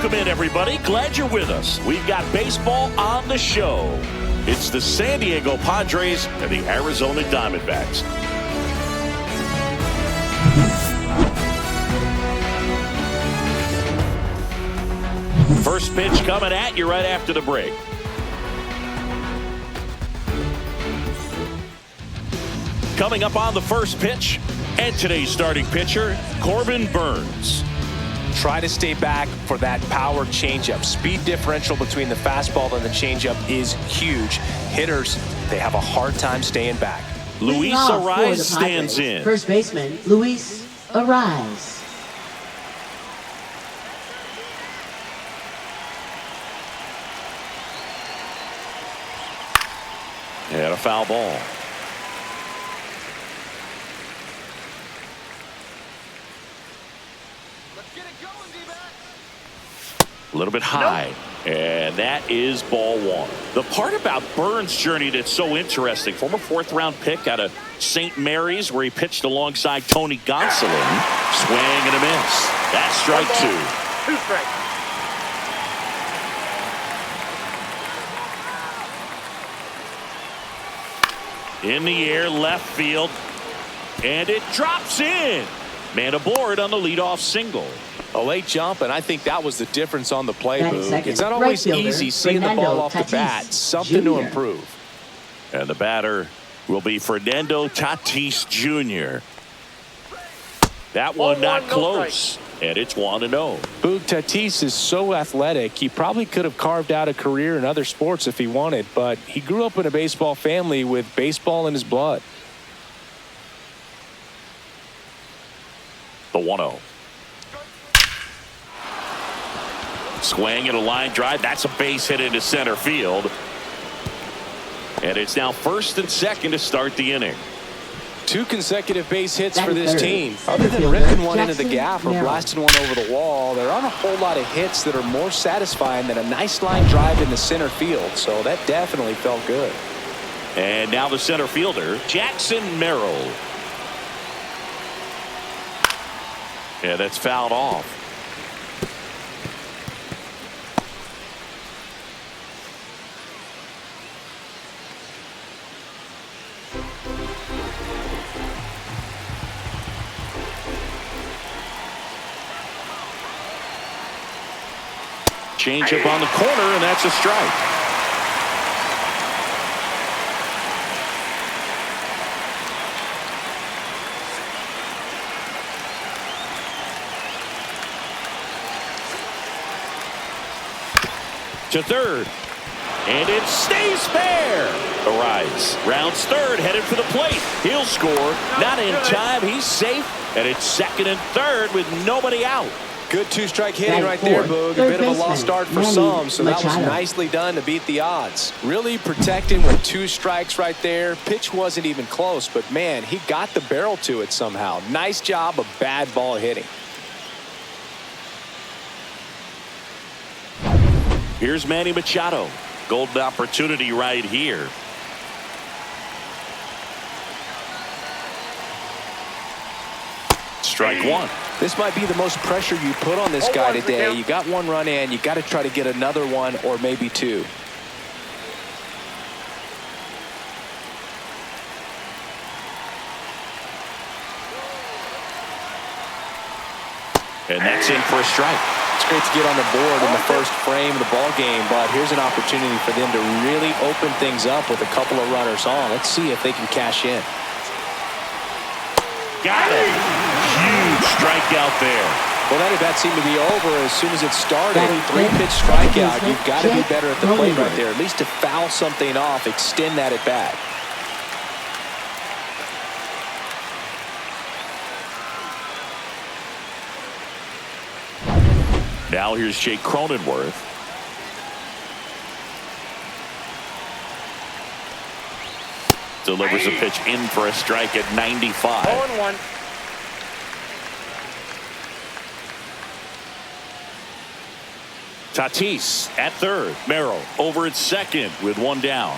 Welcome in, everybody. Glad you're with us. We've got baseball on the show. It's the San Diego Padres and the Arizona Diamondbacks. First pitch coming at you right after the break. Coming up on the first pitch, and today's starting pitcher, Corbin Burnes. Try to stay back for that power changeup. Speed differential between the fastball and the changeup is huge. Hitters, they have a hard time staying back. Luis Arraez stands in. First baseman, Luis Arraez. And a foul ball. A little bit high, and that is ball one. The part about Burnes' journey that's so interesting, former fourth-round pick out of St. Mary's, where he pitched alongside Tony Gonsolin. Swing and a miss. That's strike two. 2 strikes. In the air, left field, and it drops in. Man aboard on the leadoff single. A late jump, and I think that was the difference on the play, Boog. Second, it's not always right easy seeing the ball off the bat. Something to improve. And the batter will be Fernando Tatis Jr. That one not close, and it's 1-0. Boog, Tatis is so athletic, he probably could have carved out a career in other sports if he wanted, but he grew up in a baseball family with baseball in his blood. The 1-0. Swing and a line drive. That's a base hit into center field. And it's now first and second to start the inning. 2 consecutive base hits for this team. Other than ripping one into the gap or blasting one over the wall, there aren't a whole lot of hits that are more satisfying than a nice line drive into center field. So that definitely felt good. And now the center fielder, Jackson Merrill. Yeah, that's fouled off. Change up on the corner, and that's a strike. To third, and it stays fair. Arraez rounds third, headed for the plate. He'll score. Not in time. He's safe, and it's second and third with nobody out. Good 2-strike hitting right there, Boog. A bit of a lost start for some, so that was nicely done to beat the odds. Really protecting with 2 strikes right there. Pitch wasn't even close, but man, he got the barrel to it somehow. Nice job of bad ball hitting. Here's Manny Machado. Golden opportunity right here. Strike one. This might be the most pressure you put on this guy today. You got 1 run in. You got to try to get another one or maybe 2. And that's in for a strike. It's great to get on the board in the first frame of the ball game, but here's an opportunity for them to really open things up with a couple of runners on. Let's see if they can cash in. Got it. Huge strikeout there. Well, that at-bat seemed to be over as soon as it started. 3-pitch strikeout. You've got to be better at the plate right there. At least to foul something off, extend that at-bat. Now here's Jake Cronenworth. Delivers a pitch in for a strike at 95. 0-1. Tatis at third. Merrill over at second with 1 down.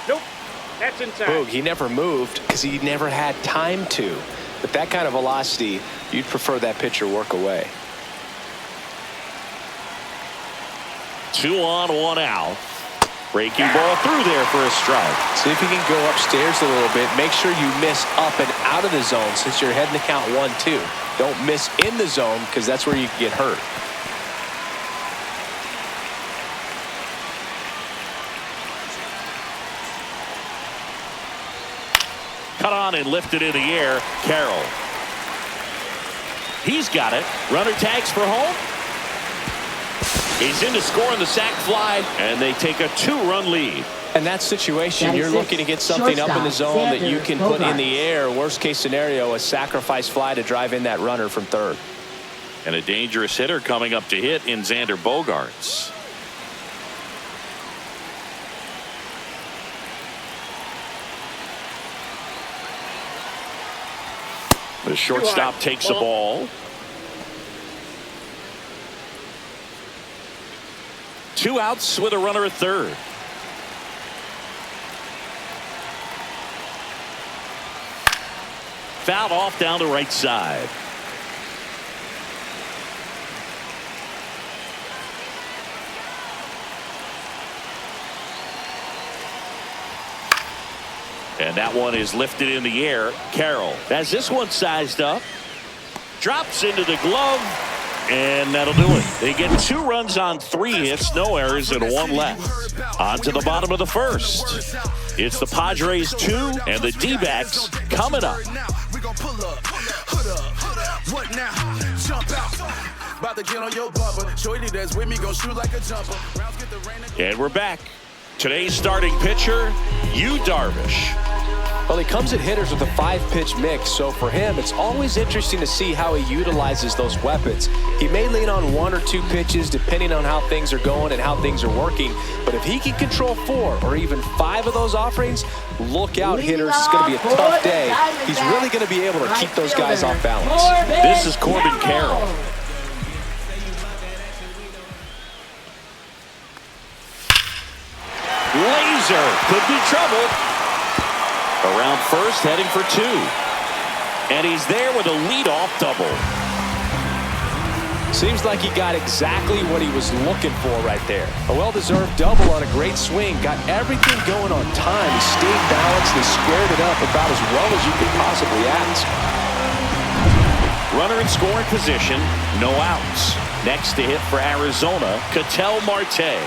Nope. That's inside. Boog, he never moved because he never had time to. With that kind of velocity, you'd prefer that pitcher work away. 2 on, 1 out. Breaking ball through there for a strike. See if you can go upstairs a little bit. Make sure you miss up and out of the zone since you're heading to count 1-2. Don't miss in the zone because that's where you can get hurt. Cut on and lifted in the air. Carroll. He's got it. Runner tags for home. He's in to score on the sac fly, and they take a 2-run lead. In that situation, you're looking to get something up in the zone that you can put in the air. Worst case scenario, a sacrifice fly to drive in that runner from third. And a dangerous hitter coming up to hit in Xander Bogaerts. The shortstop takes the ball. 2 outs with a runner at third. Fouled off down the right side. And that one is lifted in the air. Carroll has this one sized up. Drops into the glove. And that'll do it. They get 2 runs on 3 hits, no errors, and 1 left. On to the bottom of the first. It's the Padres 2 and the D-backs coming up. And we're back. Today's starting pitcher, Yu Darvish. Well, he comes at hitters with a 5-pitch mix, so for him, it's always interesting to see how he utilizes those weapons. He may lean on 1 or 2 pitches depending on how things are going and how things are working, but if he can control 4 or even 5 of those offerings, look out, hitters. It's going to be a tough day. He's really going to be able to keep those guys off balance. This is Corbin Carroll. Laser could be trouble. Around first, heading for 2. And he's there with a leadoff double. Seems like he got exactly what he was looking for right there. A well-deserved double on a great swing. Got everything going on time. He stayed balanced and squared it up about as well as you could possibly ask. Runner in scoring position. No outs. Next to hit for Arizona, Ketel Marte.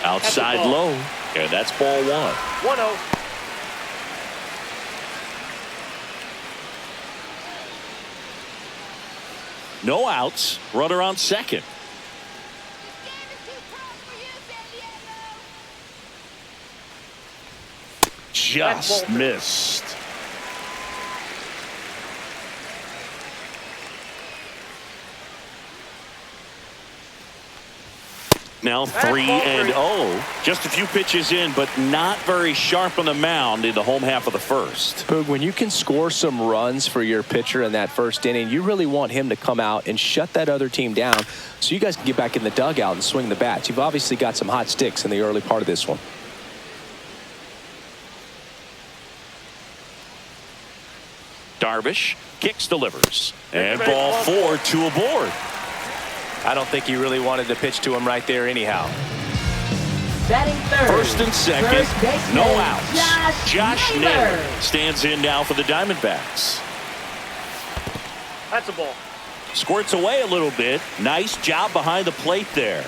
Outside low. And that's ball 1. 1-0. No outs. Runner on second. Just missed. Now 3-0. Just a few pitches in, but not very sharp on the mound in the home half of the first. Boog, when you can score some runs for your pitcher in that first inning, you really want him to come out and shut that other team down so you guys can get back in the dugout and swing the bats. You've obviously got some hot sticks in the early part of this one. Darvish kicks, delivers. And ball 4, 2 aboard. I don't think he really wanted to pitch to him right there anyhow. Batting third. First and second, First no outs. Josh Naylor stands in now for the Diamondbacks. That's a ball. Squirts away a little bit. Nice job behind the plate there.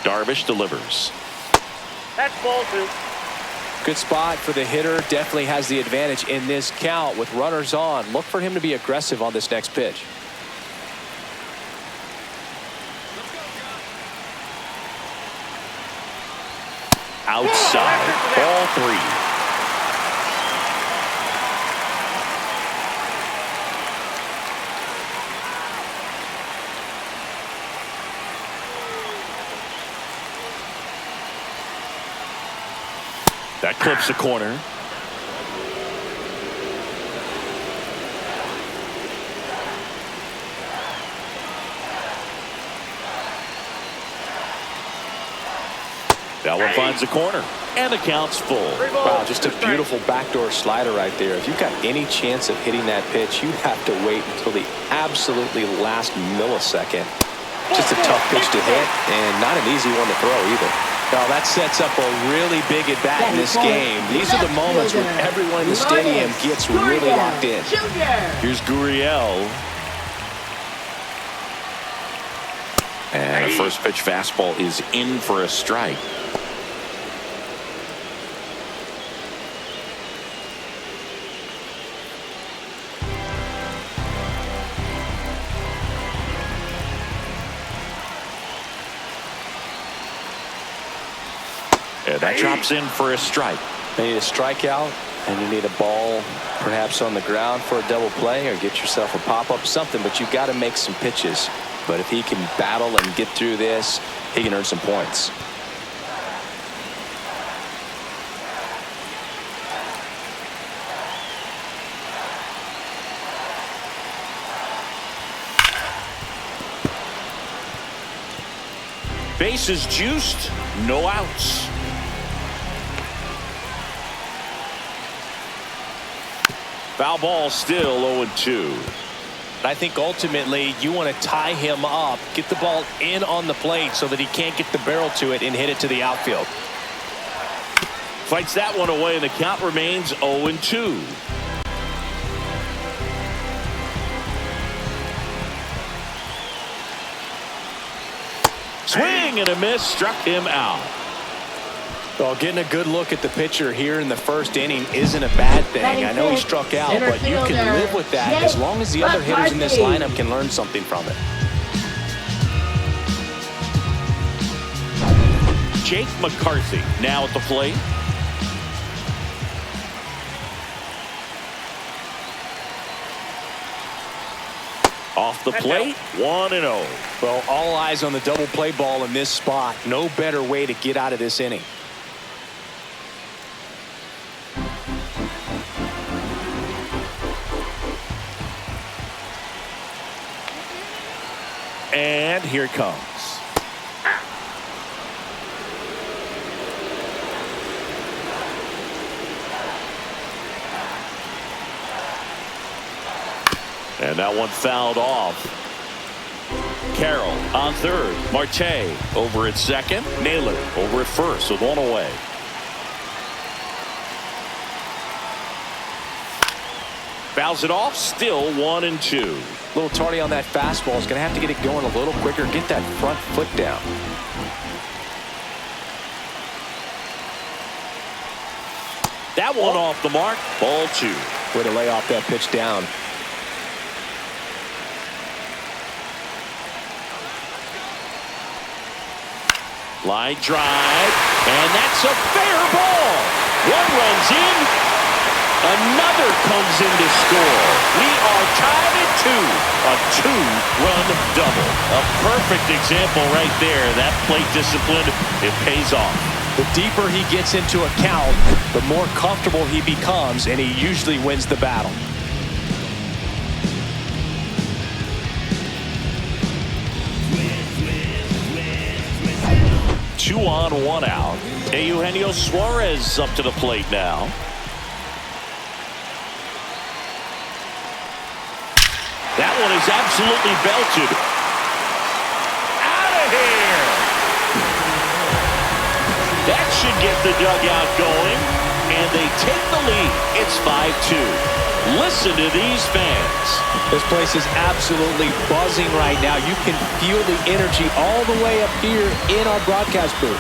Darvish delivers. That's ball 2. Good spot for the hitter. Definitely has the advantage in this count with runners on. Look for him to be aggressive on this next pitch. Outside, ball 3. That clips the corner. That one finds the corner, and the count's full. Wow, just a beautiful backdoor slider right there. If you've got any chance of hitting that pitch, you have to wait until the absolutely last millisecond. Just a tough pitch to hit, and not an easy one to throw either. Now that sets up a really big at bat in this game. These are the moments when everyone in the stadium gets really locked in. Here's Gurriel. And the first pitch fastball is in for a strike. And that drops in for a strike. You need a strikeout, and you need a ball perhaps on the ground for a double play, or get yourself a pop-up, something, but you've got to make some pitches. But if he can battle and get through this, he can earn some points. Bases juiced, no outs. Foul ball, still 0-2. I think ultimately you want to tie him up, get the ball in on the plate so that he can't get the barrel to it and hit it to the outfield. Fights that one away, and the count remains 0-2. Swing and a miss, struck him out. Well, getting a good look at the pitcher here in the first inning isn't a bad thing. I know he struck out, but you can live with that as long as the other hitters in this lineup can learn something from it. Jake McCarthy now at the plate. Off the plate, 1-0. Well, all eyes on the double play ball in this spot. No better way to get out of this inning. And here it comes. And that one fouled off. Carroll on third. Marte over at second. Naylor over at first with one away. Fouls it off. Still 1-2. A little tardy on that fastball. Is going to have to get it going a little quicker. Get that front foot down. That one off the mark. Ball 2. Way to lay off that pitch down. Line drive, and that's a fair ball. One runs in, another comes in to score. We are tied at 2. A 2-run double. A perfect example right there. That plate discipline, it pays off. The deeper he gets into a count, the more comfortable he becomes, and he usually wins the battle. Two on, one out. Eugenio Suarez up to the plate now. That one is absolutely belted. Out of here. That should get the dugout going, and they take the lead. It's 5-2. Listen to these fans. This place is absolutely buzzing right now. You can feel the energy all the way up here in our broadcast booth.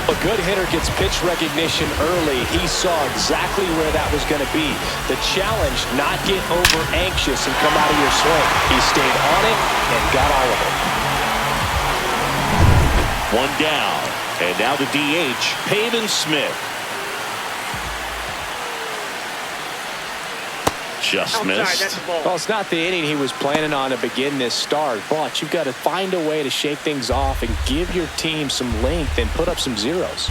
A good hitter gets pitch recognition early. He saw exactly where that was going to be. The challenge, not get over anxious and come out of your swing. He stayed on it and got all of it. One down, and now the DH, Pavin Smith. Just missed. Well, it's not the inning he was planning on to begin this start, but you've got to find a way to shake things off and give your team some length and put up some zeros.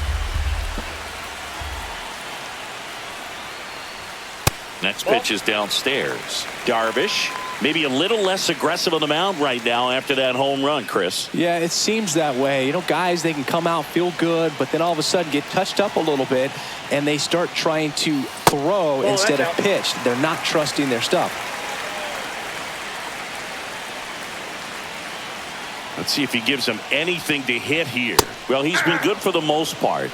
Next pitch is downstairs. Darvish Maybe a little less aggressive on the mound right now after that home run, Chris. Yeah, it seems that way. You know, guys, they can come out, feel good, but then all of a sudden get touched up a little bit, and they start trying to throw instead of pitch. They're not trusting their stuff. Let's see if he gives him anything to hit here. Well, he's been good for the most part.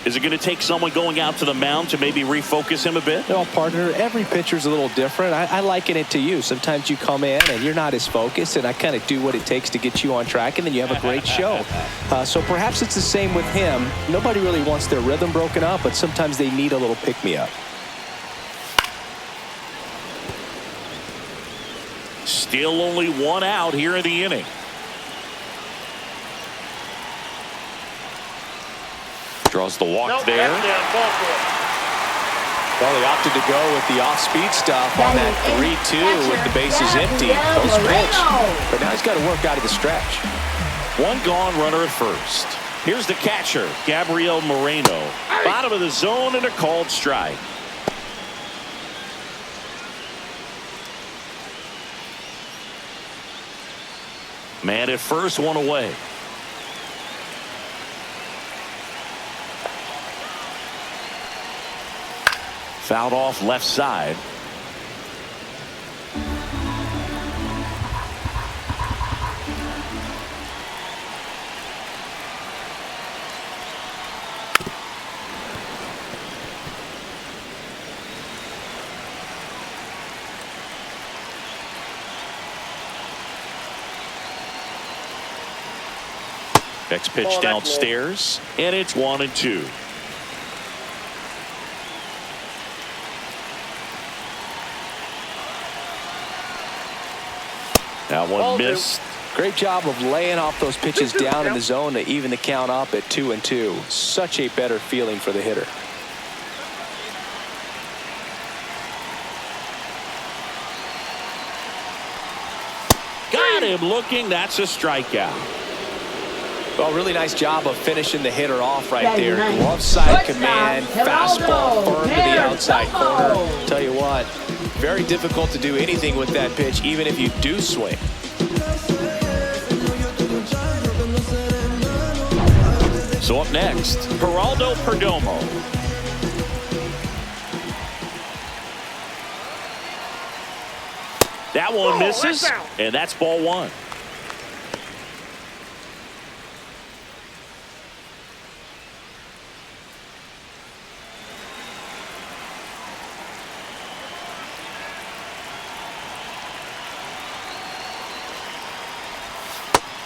Is it going to take someone going out to the mound to maybe refocus him a bit? No, partner, every pitcher's a little different. I liken it to you. Sometimes you come in and you're not as focused, and I kind of do what it takes to get you on track, and then you have a great show. So perhaps it's the same with him. Nobody really wants their rhythm broken up, but sometimes they need a little pick-me-up. Still only one out here in the inning. Draws the walk there. Well, they opted to go with the off-speed stuff on that 3-2 with the bases empty. Post pitch. But now he's got to work out of the stretch. One gone, runner at first. Here's the catcher, Gabriel Moreno. Bottom of the zone and a called strike. Man at first, one away. Fouled off left side. Next pitch downstairs, and it's 1-2. That one missed. Great job of laying off those pitches down in the zone to even the count up at 2-2. Such a better feeling for the hitter. Got him looking. That's a strikeout. Well, really nice job of finishing the hitter off right there. Glove side command, fastball firm to the outside corner. Tell you what, very difficult to do anything with that pitch, even if you do swing. So up next, Geraldo Perdomo. That one misses, and that's ball one.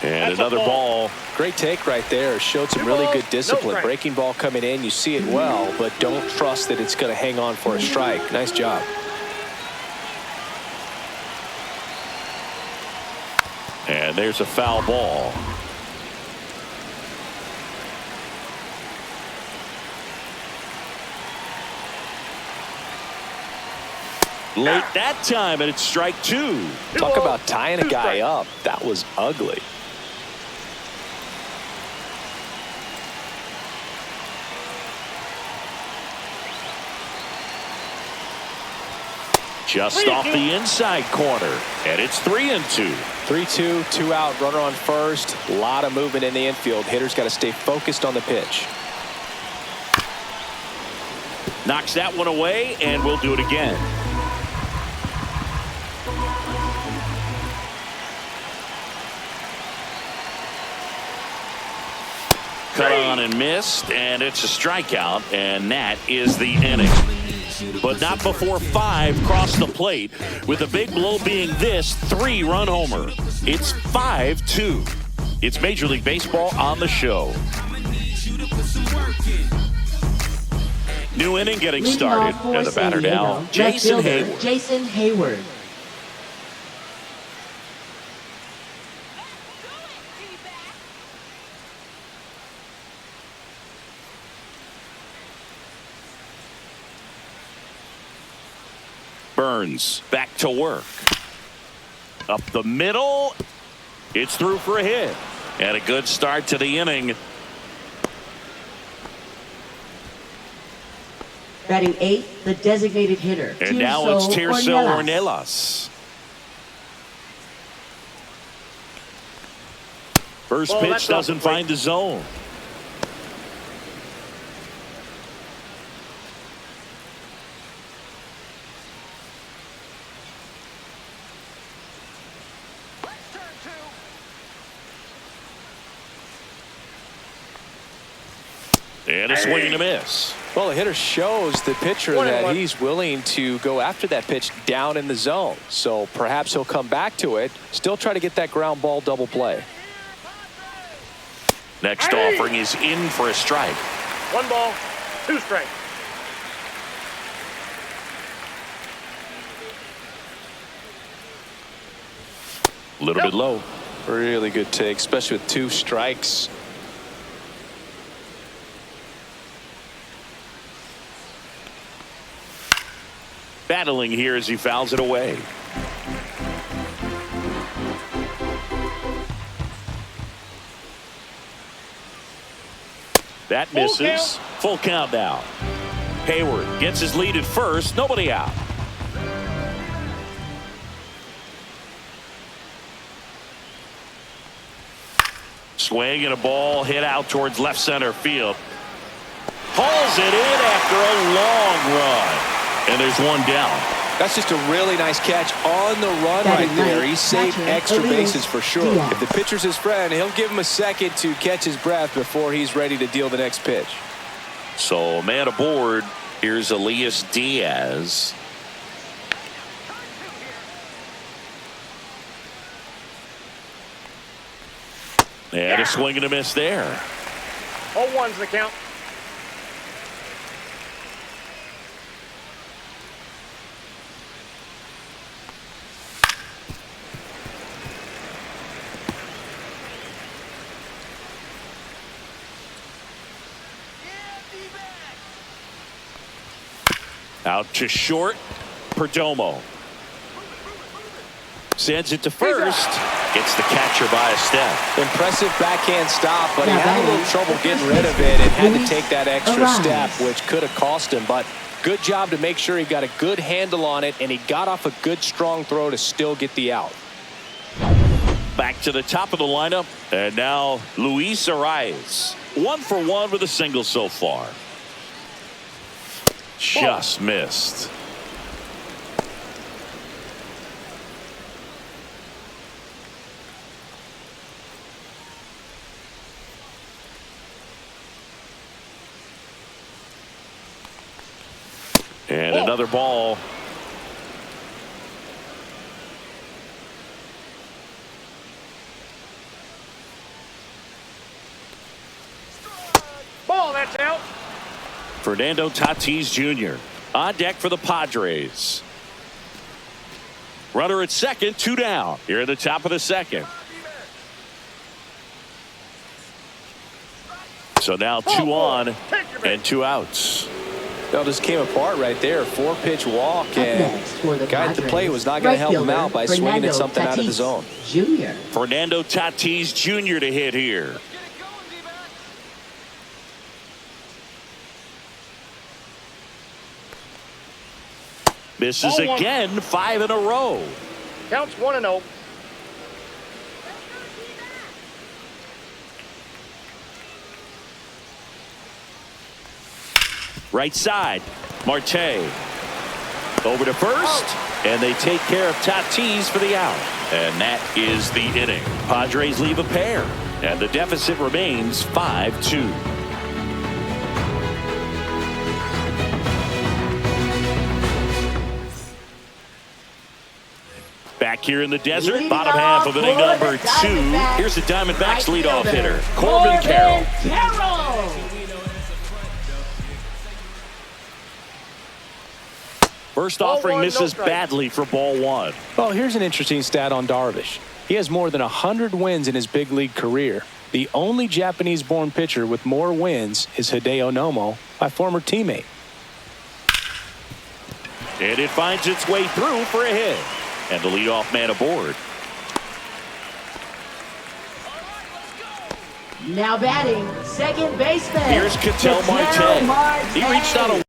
And another ball. Great take right there. Showed some really good discipline. Breaking ball coming in. You see it well, but don't trust that it's going to hang on for a strike. Nice job. And there's a foul ball. Late that time, and it's strike two. Talk about tying a guy up. That was ugly. Just off the inside corner, and it's 3-2. 3-2, 2 out, runner on first. A lot of movement in the infield. Hitter's got to stay focused on the pitch. Knocks that one away, and we'll do it again. Cut on and missed, and it's a strikeout, and that is the inning. But not before 5 cross the plate, with the big blow being this 3-run homer. It's 5-2. It's Major League Baseball on the show. New inning getting started, and the batter now, Jason Hayward. Burns back to work. Up the middle. It's through for a hit. And a good start to the inning. Batting 8th, the designated hitter. And now it's Tirso Ornelas. First Well, pitch that's off doesn't the plate. find the zone. And a swing and a miss. Well, the hitter shows the pitcher 1-1. that he's willing to go after that pitch down in the zone. So perhaps he'll come back to it, still try to get that ground ball double play. Next offering is in for a strike. 1 ball, 2 strikes. A little bit low. Really good take, especially with 2 strikes. Battling here as he fouls it away. That misses. Full count now. Hayward gets his lead at first. Nobody out. Swing and a ball hit out towards left center field. Hauls it in after a long run. And there's one down. That's just a really nice catch on the run right there. He saved extra bases for sure. If the pitcher's his friend, he'll give him a second to catch his breath before he's ready to deal the next pitch. So man aboard. Here's Elias Diaz. And a swing and a miss there. 0-1's the count. Out to short. Perdomo sends it to first. Gets the catcher by a step. Impressive backhand stop, but he had a little trouble getting rid of it and had to take that extra step, which could have cost him. But good job to make sure he got a good handle on it, and he got off a good strong throw to still get the out. Back to the top of the lineup, and now Luis Arias. 1 for 1 with a single so far. Just missed. And another ball. Ball, that's out. Fernando Tatis Jr. on deck for the Padres. Runner at second, 2 down. Here at the top of the second. So now 2 on and 2 outs. That just came apart right there. 4-pitch walk, and the guy at the plate was not going to help him out by swinging at something out of the zone. Fernando Tatis Jr. to hit here. Misses again, 5 in a row. Counts 1-0. Right side, Marte. Over to first, and they take care of Tatis for the out. And that is the inning. Padres leave a pair, and the deficit remains 5-2. Back here in the desert, bottom half of inning number 2. Here's the Diamondbacks leadoff hitter, Corbin Carroll. First offering misses badly for ball 1. Well, here's an interesting stat on Darvish. He has more than 100 wins in his big league career. The only Japanese-born pitcher with more wins is Hideo Nomo, my former teammate. And it finds its way through for a hit. And the leadoff man aboard. Now batting, second baseman. Here's Ketel Marte. He reached out a